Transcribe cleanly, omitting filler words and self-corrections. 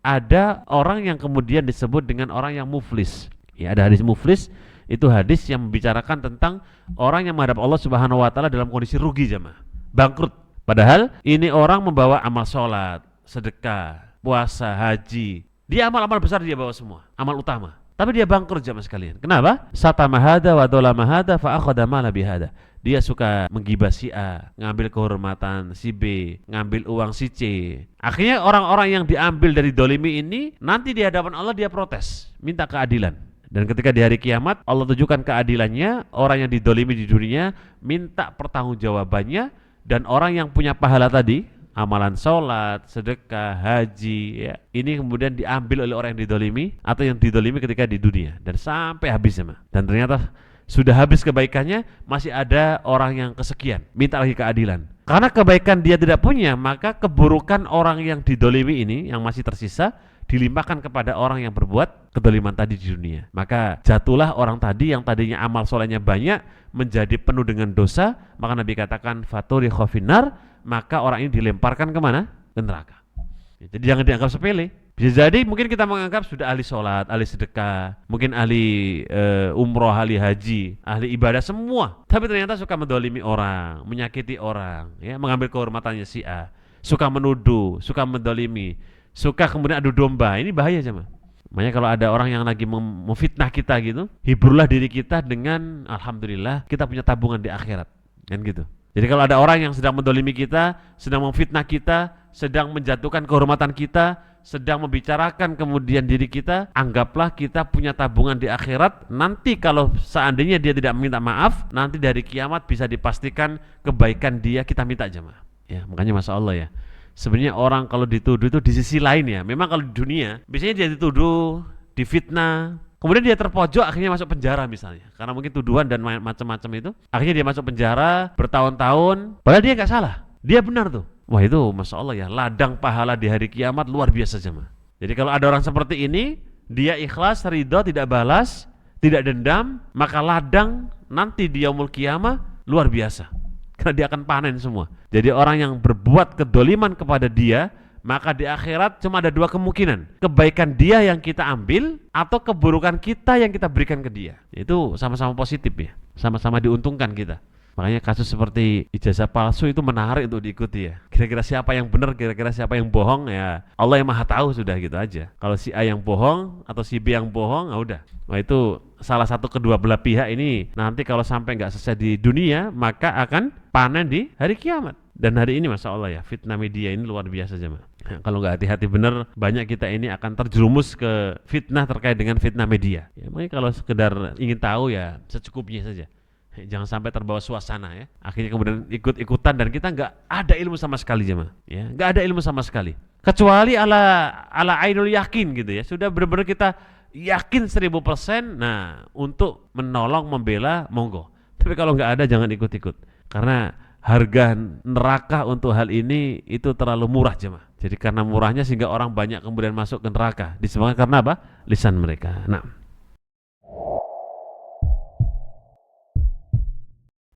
ada orang yang kemudian disebut dengan orang yang muflis. Ya, ada hadis muflis, itu hadis yang membicarakan tentang orang yang menghadap Allah Subhanahu wa taala dalam kondisi rugi jemaah, bangkrut. Padahal ini orang membawa amal sholat, sedekah, puasa, haji. Dia amal-amal besar dia bawa semua, amal utama. Tapi dia bangkrut jemaah sekalian. Kenapa? Satama hada wa dolama hada fa akhadha mala bihada. Dia suka menggibah si A, ngambil kehormatan si B, ngambil uang si C. Akhirnya orang-orang yang diambil dari dolimi ini nanti di hadapan Allah dia protes, minta keadilan. Dan ketika di hari kiamat Allah tunjukkan keadilannya, orang yang didolimi di dunia minta pertanggungjawabannya, dan orang yang punya pahala tadi, amalan sholat, sedekah, haji, ya, ini kemudian diambil oleh orang yang didolimi atau yang didolimi ketika di dunia dan sampai habisnya. Dan ternyata sudah habis kebaikannya, masih ada orang yang kesekian, minta lagi keadilan. Karena kebaikan dia tidak punya, maka keburukan orang yang didolimi ini yang masih tersisa dilimpahkan kepada orang yang berbuat kedoliman tadi di dunia. Maka jatuhlah orang tadi yang tadinya amal solehnya banyak menjadi penuh dengan dosa. Maka Nabi katakan faturikha finnar, maka orang ini dilemparkan kemana? Ke neraka. Jadi jangan dianggap sepele. Bisa jadi mungkin kita menganggap sudah ahli sholat, ahli sedekah, mungkin ahli umroh, ahli haji, ahli ibadah semua. Tapi ternyata suka mendolimi orang, menyakiti orang, ya, mengambil kehormatannya si A, suka menuduh, suka mendolimi, suka kemudian adu domba. Ini bahaya jemaah. Makanya kalau ada orang yang lagi memfitnah kita gitu, hiburlah diri kita dengan alhamdulillah kita punya tabungan di akhirat, kan gitu. Jadi kalau ada orang yang sedang mendolimi kita, sedang memfitnah kita, sedang menjatuhkan kehormatan kita, sedang membicarakan kemudian diri kita, anggaplah kita punya tabungan di akhirat. Nanti kalau seandainya dia tidak minta maaf, nanti dari kiamat bisa dipastikan kebaikan dia kita minta jemaah. Ya, makanya Masya Allah ya. Sebenarnya orang kalau dituduh itu di sisi lain ya. Memang kalau di dunia, biasanya dia dituduh, difitnah, kemudian dia terpojok, akhirnya masuk penjara misalnya. Karena mungkin tuduhan dan macam-macam itu. Akhirnya dia masuk penjara bertahun-tahun, padahal dia nggak salah. Dia benar tuh. Wah itu Masya Allah ya, ladang pahala di hari kiamat luar biasa jemaah. Jadi kalau ada orang seperti ini, dia ikhlas, ridho, tidak balas, tidak dendam, maka ladang nanti di yaumul kiamah luar biasa. Karena dia akan panen semua. Jadi orang yang berbuat kedoliman kepada dia, maka di akhirat cuma ada dua kemungkinan. Kebaikan dia yang kita ambil, atau keburukan kita yang kita berikan ke dia. Itu sama-sama positif ya, sama-sama diuntungkan kita. Makanya kasus seperti ijazah palsu itu menarik untuk diikuti ya. Kira-kira siapa yang benar, kira-kira siapa yang bohong, ya Allah yang maha tahu, sudah gitu aja. Kalau si A yang bohong atau si B yang bohong, ya udah. Nah itu salah satu kedua belah pihak ini nanti kalau sampai nggak selesai di dunia, maka akan panen di hari kiamat. Dan hari ini Masya Allah ya, fitnah media ini luar biasa jemaah. Ya, kalau nggak hati-hati benar, banyak kita ini akan terjerumus ke fitnah terkait dengan fitnah media. Ya, makanya kalau sekedar ingin tahu ya secukupnya saja. Jangan sampai terbawa suasana ya. Akhirnya kemudian ikut-ikutan dan kita nggak ada ilmu sama sekali jemaah. Ya, nggak ada ilmu sama sekali. Kecuali ala ainul yakin gitu ya. Sudah benar-benar kita yakin 1000%. Nah, untuk menolong, membela, monggo. Tapi kalau nggak ada jangan ikut-ikut. Karena harga neraka untuk hal ini itu terlalu murah jemaah. Jadi karena murahnya sehingga orang banyak kemudian masuk ke neraka. Disebabkan karena apa? Lisan mereka. Nah.